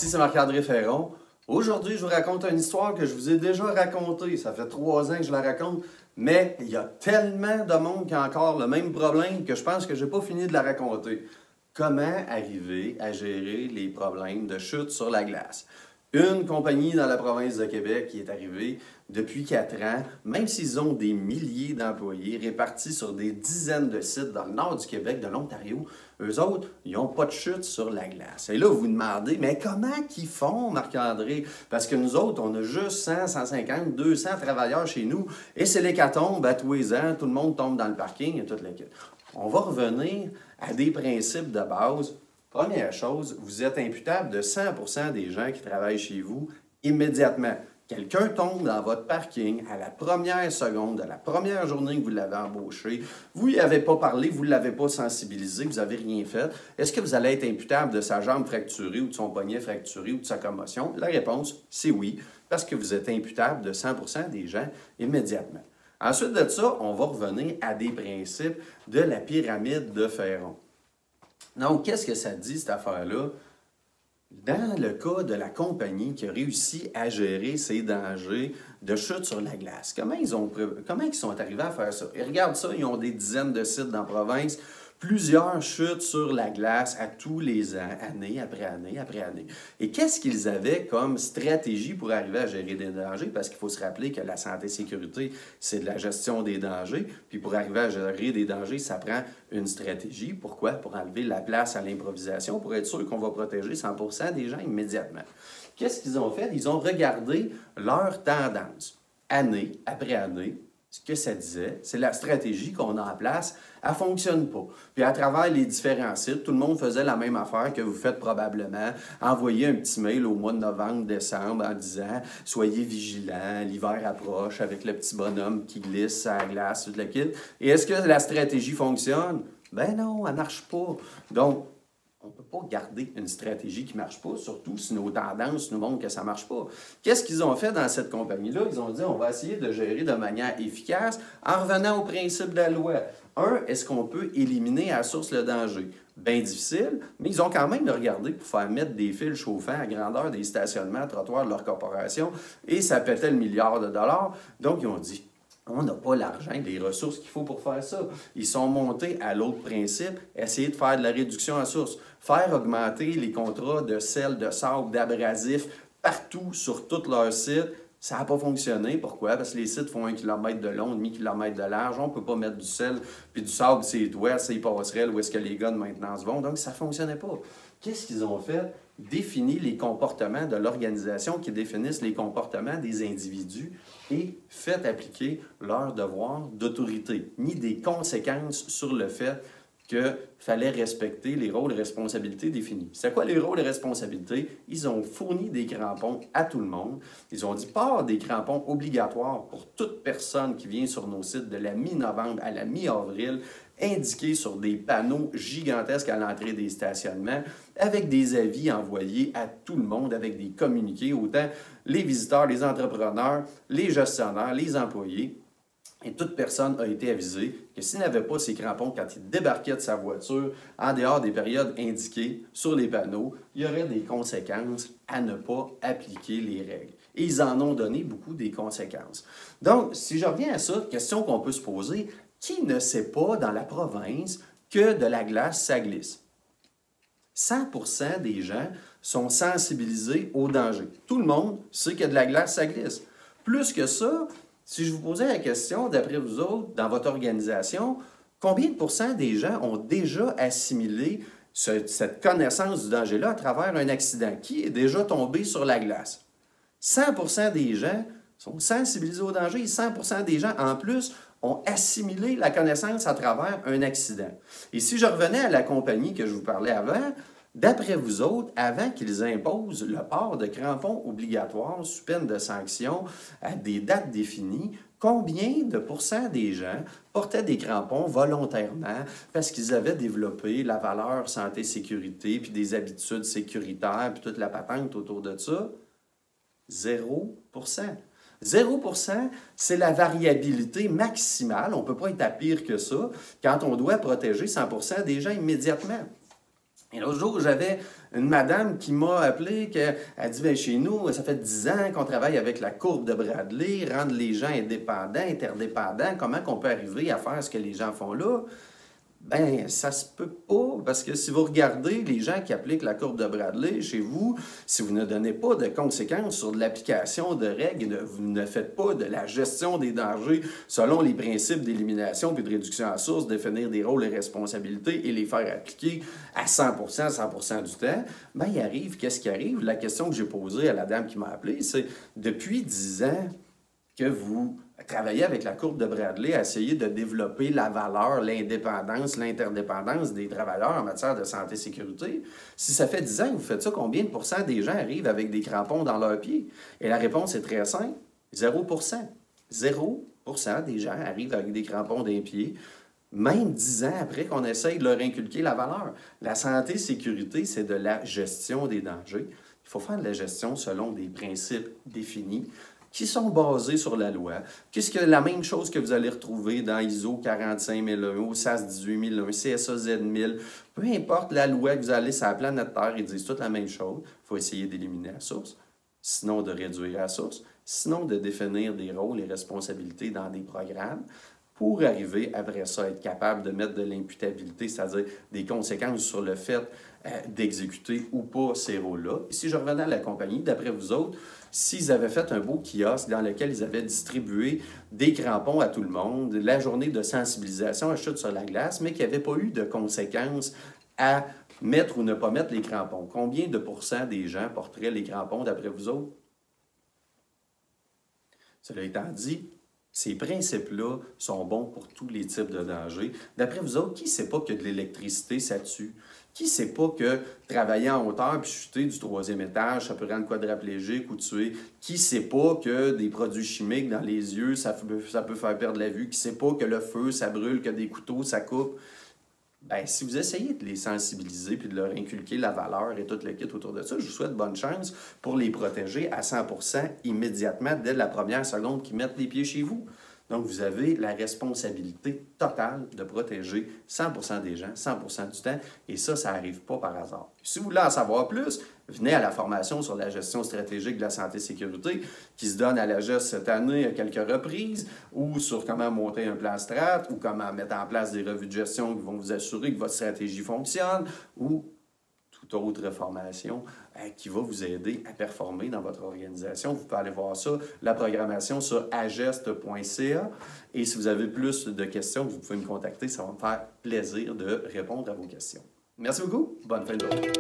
Ici, c'est Marc-André Ferron. Aujourd'hui, je vous raconte une histoire que je vous ai déjà racontée. Ça fait 3 ans que je la raconte, mais il y a tellement de monde qui a encore le même problème que je pense que je n'ai pas fini de la raconter. Comment arriver à gérer les problèmes de chute sur la glace? Une compagnie dans la province de Québec qui est arrivée depuis 4 ans, même s'ils ont des milliers d'employés répartis sur des dizaines de sites dans le nord du Québec, de l'Ontario, eux autres, ils n'ont pas de chute sur la glace. Et là, vous vous demandez, mais comment qu'ils font, Marc-André? Parce que nous autres, on a juste 100, 150, 200 travailleurs chez nous, et c'est l'hécatombe à tous les ans, tout le monde tombe dans le parking et toute la quête. On va revenir à des principes de base. Première chose, vous êtes imputable de 100% des gens qui travaillent chez vous immédiatement. Quelqu'un tombe dans votre parking à la première seconde de la première journée que vous l'avez embauché, vous n'y avez pas parlé, vous ne l'avez pas sensibilisé, vous n'avez rien fait. Est-ce que vous allez être imputable de sa jambe fracturée ou de son poignet fracturé ou de sa commotion? La réponse, c'est oui, parce que vous êtes imputable de 100% des gens immédiatement. Ensuite de ça, on va revenir à des principes de la pyramide de Ferron. Donc, qu'est-ce que ça dit, cette affaire-là? Dans le cas de la compagnie qui a réussi à gérer ces dangers de chute sur la glace, comment ils sont arrivés à faire ça? Et regarde ça, ils ont des dizaines de sites dans la province, plusieurs chutes sur la glace à tous les ans, année après année après année. Et qu'est-ce qu'ils avaient comme stratégie pour arriver à gérer des dangers? Parce qu'il faut se rappeler que la santé et sécurité, c'est de la gestion des dangers. Puis pour arriver à gérer des dangers, ça prend une stratégie. Pourquoi? Pour enlever la place à l'improvisation, pour être sûr qu'on va protéger 100% des gens immédiatement. Qu'est-ce qu'ils ont fait? Ils ont regardé leur tendance, année après année. Ce que ça disait, c'est la stratégie qu'on a en place, elle ne fonctionne pas. Puis à travers les différents sites, tout le monde faisait la même affaire que vous faites probablement. Envoyer un petit mail au mois de novembre, décembre en disant « Soyez vigilants, l'hiver approche avec le petit bonhomme qui glisse à la glace, toute la kit. » Et est-ce que la stratégie fonctionne? Ben non, elle ne marche pas. Donc, on ne peut pas garder une stratégie qui ne marche pas, surtout si nos tendances nous montrent que ça ne marche pas. Qu'est-ce qu'ils ont fait dans cette compagnie-là? Ils ont dit, on va essayer de gérer de manière efficace en revenant au principe de la loi. Est-ce qu'on peut éliminer à la source le danger? Bien difficile, mais ils ont quand même regardé pour faire mettre des fils chauffants à grandeur des stationnements, trottoirs de leur corporation, et ça pétait le milliard de dollars. Donc, ils ont dit, on n'a pas l'argent, les ressources qu'il faut pour faire ça. Ils sont montés à l'autre principe, essayer de faire de la réduction à source, faire augmenter les contrats de sel, de sable, d'abrasif partout sur tout leur site. Ça n'a pas fonctionné. Pourquoi? Parce que les sites font 1 km de long, demi kilomètre de large. On ne peut pas mettre du sel puis du sable, c'est toits, c'est passerelles, où est-ce que les gars de maintenance vont. Donc, ça ne fonctionnait pas. Qu'est-ce qu'ils ont fait? Définir les comportements de l'organisation qui définissent les comportements des individus et fait appliquer leur devoir d'autorité, ni des conséquences sur le fait qu'il fallait respecter les rôles et responsabilités définis. C'est quoi les rôles et responsabilités? Ils ont fourni des crampons à tout le monde. Ils ont dit pas des crampons obligatoires pour toute personne qui vient sur nos sites de la mi-novembre à la mi-avril, indiqués sur des panneaux gigantesques à l'entrée des stationnements, avec des avis envoyés à tout le monde, avec des communiqués, autant les visiteurs, les entrepreneurs, les gestionnaires, les employés. Et toute personne a été avisée que s'il n'avait pas ses crampons quand il débarquait de sa voiture, en dehors des périodes indiquées sur les panneaux, il y aurait des conséquences à ne pas appliquer les règles. Et ils en ont donné beaucoup des conséquences. Donc, si je reviens à ça, question qu'on peut se poser, qui ne sait pas dans la province que de la glace, ça glisse? 100% des gens sont sensibilisés au danger. Tout le monde sait que de la glace, ça glisse. Plus que ça, si je vous posais la question, d'après vous autres, dans votre organisation, combien de pourcents des gens ont déjà assimilé cette connaissance du danger-là à travers un accident? Qui est déjà tombé sur la glace? 100% des gens sont sensibilisés au danger et 100% des gens, en plus, ont assimilé la connaissance à travers un accident. Et si je revenais à la compagnie que je vous parlais avant, d'après vous autres, avant qu'ils imposent le port de crampons obligatoires sous peine de sanction à des dates définies, combien de pourcents des gens portaient des crampons volontairement parce qu'ils avaient développé la valeur santé-sécurité, puis des habitudes sécuritaires, puis toute la patente autour de ça? 0%. 0%, c'est la variabilité maximale. On ne peut pas être à pire que ça quand on doit protéger 100% des gens immédiatement. Et l'autre jour, j'avais une madame qui m'a appelé, elle dit, ben, chez nous, ça fait 10 ans qu'on travaille avec la courbe de Bradley, rendre les gens indépendants, interdépendants. Comment qu'on peut arriver à faire ce que les gens font là? Ben, ça se peut pas, parce que si vous regardez les gens qui appliquent la courbe de Bradley chez vous, si vous ne donnez pas de conséquences sur de l'application de règles, vous ne faites pas de la gestion des dangers selon les principes d'élimination puis de réduction à source, définir des rôles et responsabilités et les faire appliquer à 100% du temps, ben, il arrive, qu'est-ce qui arrive? La question que j'ai posée à la dame qui m'a appelé, c'est depuis 10 ans, que vous travaillez avec la courbe de Bradley à essayer de développer la valeur, l'indépendance, l'interdépendance des travailleurs en matière de santé et sécurité. Si ça fait 10 ans que vous faites ça, combien de pourcents des gens arrivent avec des crampons dans leurs pieds? Et la réponse est très simple, 0%. 0% des gens arrivent avec des crampons dans les pieds, même 10 ans après qu'on essaye de leur inculquer la valeur. La santé et sécurité, c'est de la gestion des dangers. Il faut faire de la gestion selon des principes définis, qui sont basés sur la loi. Qu'est-ce que la même chose que vous allez retrouver dans ISO 45001, au SAS 18001, CSA Z1000, peu importe la loi que vous allez sur la planète Terre, ils disent toutes la même chose. Il faut essayer d'éliminer la source, sinon de réduire la source, sinon de définir des rôles et responsabilités dans des programmes pour arriver après ça à être capable de mettre de l'imputabilité, c'est-à-dire des conséquences sur le fait d'exécuter ou pas ces rôles-là. Et si je revenais à la compagnie, d'après vous autres, s'ils avaient fait un beau kiosque dans lequel ils avaient distribué des crampons à tout le monde, la journée de sensibilisation à chute sur la glace, mais qu'il n'y avait pas eu de conséquences à mettre ou ne pas mettre les crampons, combien de pourcents des gens porteraient les crampons d'après vous autres? Cela étant dit, ces principes-là sont bons pour tous les types de dangers. D'après vous autres, qui ne sait pas que de l'électricité, ça tue? Qui ne sait pas que travailler en hauteur puis chuter du 3e étage, ça peut rendre quadraplégique ou tuer? Qui ne sait pas que des produits chimiques dans les yeux, ça peut faire perdre la vue? Qui ne sait pas que le feu, ça brûle, que des couteaux, ça coupe? Bien, si vous essayez de les sensibiliser puis de leur inculquer la valeur et tout le kit autour de ça, je vous souhaite bonne chance pour les protéger à 100% immédiatement dès la première seconde qu'ils mettent les pieds chez vous. Donc, vous avez la responsabilité totale de protéger 100% des gens, 100% du temps, et ça n'arrive pas par hasard. Si vous voulez en savoir plus, venez à la formation sur la gestion stratégique de la santé et sécurité qui se donne à la GES cette année à quelques reprises, ou sur comment monter un plan strat, ou comment mettre en place des revues de gestion qui vont vous assurer que votre stratégie fonctionne, ou toute autre formation qui va vous aider à performer dans votre organisation. Vous pouvez aller voir ça, la programmation sur agest.ca. Et si vous avez plus de questions, vous pouvez me contacter. Ça va me faire plaisir de répondre à vos questions. Merci beaucoup. Bonne fin de journée.